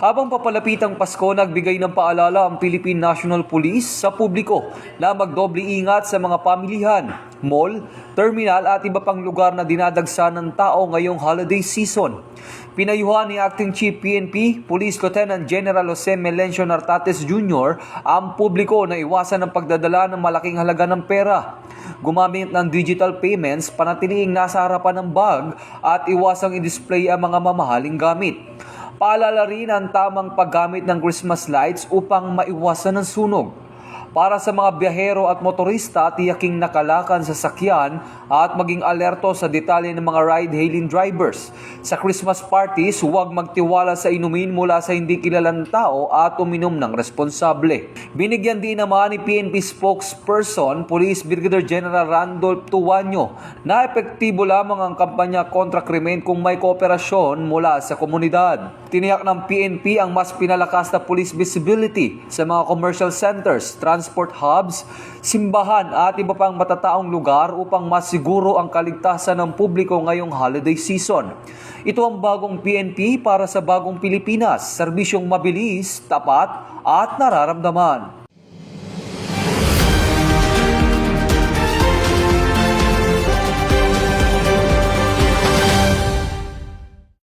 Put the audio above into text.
Habang papalapit ang Pasko, nagbigay ng paalala ang Philippine National Police sa publiko na magdoble ingat sa mga pamilihan, mall, terminal at iba pang lugar na dinadagsa ng tao ngayong holiday season. Pinayuhan ni Acting Chief PNP, Police Lieutenant General Jose Melencio Nartates Jr. ang publiko na iwasan ang pagdadala ng malaking halaga ng pera. Gumamit ng digital payments, panatiliing nasa harapan ng bag at iwasang i-display ang mga mamahaling gamit. Paalala rin ang tamang paggamit ng Christmas lights upang maiwasan ang sunog. Para sa mga biyahero at motorista, tiyaking nakalakan sa sakyan at maging alerto sa detalye ng mga ride-hailing drivers. Sa Christmas parties, huwag magtiwala sa inumin mula sa hindi kilalang tao at uminom ng responsable. Binigyan din naman ni PNP spokesperson, Police Brigadier General Randolph Tuanyo, na epektibo lamang ang kampanya kontra krimen kung may kooperasyon mula sa komunidad. Tiniyak ng PNP ang mas pinalakas na police visibility sa mga commercial centers, transport hubs, simbahan at iba pang matataong lugar upang mas siguro ang kaligtasan ng publiko ngayong holiday season. Ito ang bagong PNP para sa bagong Pilipinas, serbisyong mabilis, tapat at nararamdaman.